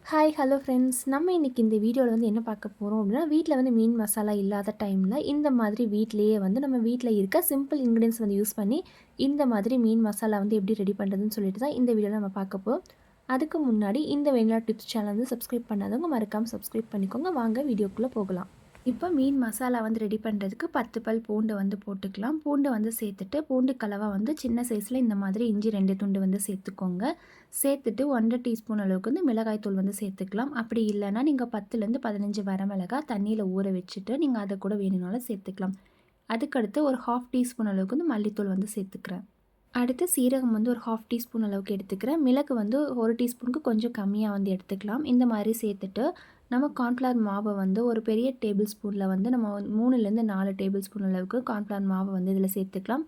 Hi hello friends, நம்ம இன்றைக்கி இந்த வீடியோவில் வந்து என்ன பார்க்க போகிறோம் அப்படின்னா, வீட்டில் வந்து மீன் மசாலா இல்லாத டைமில் இந்த மாதிரி வீட்டிலேயே வந்து நம்ம வீட்டில் இருக்க சிம்பிள் இன்க்ரீடியன்ஸ் வந்து யூஸ் பண்ணி இந்த மாதிரி மீன் மசாலா வந்து எப்படி ரெடி பண்ணுறதுன்னு சொல்லிட்டு தான் இந்த வீடியோவில் நம்ம பார்க்க போகிறோம். அதுக்கு முன்னாடி இந்த வெண்ணிலா டிப்ஸ் சேனல் வந்து சப்ஸ்கிரைப் பண்ணாதவங்க மறக்காமல் சப்ஸ்கிரைப் பண்ணிக்கோங்க. வாங்க வீடியோக்குள்ளே போகலாம். இப்போ மீன் மசாலா வந்து ரெடி பண்ணுறதுக்கு 10 பல் பூண்டு வந்து போட்டுக்கலாம். பூண்டு வந்து சேர்த்துட்டு பூண்டு கலவா வந்து சின்ன சைஸில் இந்த மாதிரி இஞ்சி 2 துண்டு வந்து சேர்த்துக்கோங்க. சேர்த்துட்டு 1 டீஸ்பூன் அளவுக்கு வந்து மிளகாய் தூள் வந்து சேர்த்துக்கலாம். அப்படி இல்லைன்னா நீங்கள் 10லேருந்து 15 வரமிளகாய் தண்ணியில் ஊற வச்சுட்டு நீங்கள் அதை கூட வேணும்னாலும் சேர்த்துக்கலாம். அதுக்கடுத்து ஒரு 1/2 டீஸ்பூன் அளவுக்கு வந்து மல்லித்தூள் வந்து சேர்த்துக்கிறேன். அடுத்து சீரகம் வந்து ஒரு 1/2 டீஸ்பூன் அளவுக்கு எடுத்துக்கிறேன். மிளகு வந்து 1 டீஸ்பூனுக்கு கொஞ்சம் கம்மியாக வந்து எடுத்துக்கலாம். இந்த மாதிரி சேர்த்துட்டு நம்ம கார்ன்ஃப்ளவர் மாவை வந்து ஒரு பெரிய டேபிள் ஸ்பூனில் வந்து நம்ம 3லேருந்து 4 டேபிள் ஸ்பூன் அளவுக்கு கார்ன்ஃப்ளவர் மாவை வந்து இதில் சேர்த்துக்கலாம்.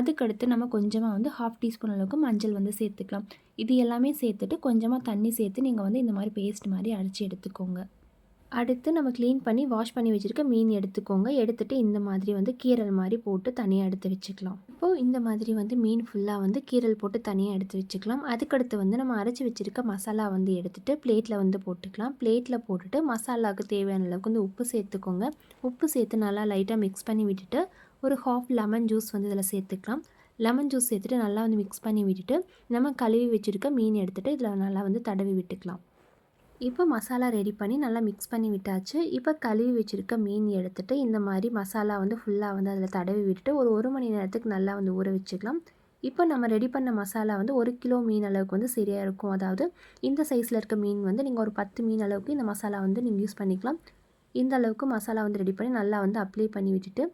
அதுக்கடுத்து நம்ம கொஞ்சமாக வந்து 1/2 டீஸ்பூன் அளவுக்கு மஞ்சள் வந்து சேர்த்துக்கலாம். இது எல்லாமே சேர்த்துட்டு கொஞ்சமாக தண்ணி சேர்த்து நீங்கள் வந்து இந்த மாதிரி பேஸ்ட் மாதிரி அரைச்சி எடுத்துக்கோங்க. அடுத்து நம்ம க்ளீன் பண்ணி வாஷ் பண்ணி வச்சுருக்க மீன் எடுத்துக்கோங்க. எடுத்துகிட்டு இந்த மாதிரி வந்து கீரல் மாதிரி போட்டு தனியாக எடுத்து வச்சுக்கலாம். இப்போது இந்த மாதிரி வந்து மீன் ஃபுல்லாக வந்து கீரல் போட்டு தனியாக எடுத்து வச்சுக்கலாம். அதுக்கடுத்து வந்து நம்ம அரைச்சி வச்சுருக்க மசாலா வந்து எடுத்துகிட்டு பிளேட்டில் வந்து போட்டுக்கலாம். பிளேட்டில் போட்டுட்டு மசாலாவுக்கு தேவையான அளவுக்கு வந்து உப்பு சேர்த்துக்கோங்க. உப்பு சேர்த்து நல்லா லைட்டாக மிக்ஸ் பண்ணி விட்டுட்டு ஒரு 1/2 லெமன் ஜூஸ் வந்து இதில் சேர்த்துக்கலாம். லெமன் ஜூஸ் சேர்த்துட்டு நல்லா வந்து மிக்ஸ் பண்ணி விட்டுட்டு நம்ம கழுவி வச்சுருக்க மீன் எடுத்துகிட்டு இதில் நல்லா வந்து தடவி விட்டுக்கலாம். இப்போ மசாலா ரெடி பண்ணி நல்லா மிக்ஸ் பண்ணி விட்டாச்சு. இப்போ கழுவி வச்சுருக்க மீன் எடுத்துகிட்டு இந்த மாதிரி மசாலா வந்து ஃபுல்லாக வந்து அதில் தடவி விட்டுட்டு ஒரு மணி நேரத்துக்கு நல்லா வந்து ஊற வச்சுக்கலாம். இப்போ நம்ம ரெடி பண்ண மசாலா வந்து 1 கிலோ மீன் அளவுக்கு வந்து சரியாக இருக்கும். அதாவது இந்த சைஸில் இருக்க மீன் வந்து நீங்கள் ஒரு 10 மீன் அளவுக்கு இந்த மசாலா வந்து நீங்கள் யூஸ் பண்ணிக்கலாம். இந்த அளவுக்கு மசாலா வந்து ரெடி பண்ணி நல்லா வந்து அப்ளை பண்ணி விட்டுட்டு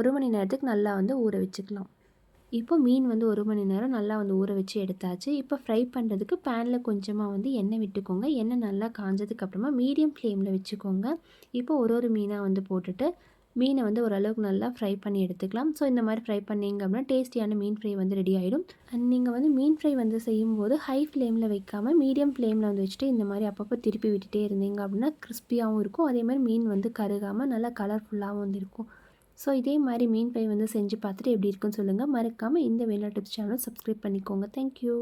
ஒரு மணி நேரத்துக்கு நல்லா வந்து ஊற வச்சுக்கலாம். இப்போ மீன் வந்து 1 மணி நேரம் நல்லா வந்து ஊற வச்சு எடுத்தாச்சு. இப்போ ஃப்ரை பண்ணுறதுக்கு பேனில் கொஞ்சமாக வந்து எண்ணெய் விட்டுக்கோங்க. எண்ணெய் நல்லா காஞ்சதுக்கப்புறமா மீடியம் ஃப்ளேமில் வச்சுக்கோங்க. இப்போ ஒரு மீனாக வந்து போட்டுட்டு மீனை வந்து ஓரளவுக்கு நல்லா ஃப்ரை பண்ணி எடுத்துக்கலாம். ஸோ இந்த மாதிரி ஃப்ரை பண்ணிங்க அப்படின்னா டேஸ்டியான மீன் ஃப்ரை வந்து ரெடி ஆகிடும். அண்ட் நீங்கள் வந்து மீன் ஃப்ரை வந்து செய்யும்போது ஹை ஃப்ளேமில் வைக்காமல் மீடியம் ஃப்ளேமில் வந்து வச்சுட்டு இந்த மாதிரி அப்பப்போ திருப்பி விட்டுட்டே இருந்தீங்க அப்படின்னா கிறிஸ்பியாகவும் இருக்கும். அதே மாதிரி மீன் வந்து கருகாமல் நல்லா கலர்ஃபுல்லாகவும் வந்து இருக்கும். ஸோ இதே மாதிரி மீன் ஃப்ரை வந்து செஞ்சு பார்த்துட்டு எப்படி இருக்குன்னு சொல்லுங்கள். மறக்காமல் இந்த வெண்ணிலா டிப்ஸ் சேனலை சப்ஸ்கிரைப் பண்ணிக்கோங்க. தேங்க்யூ.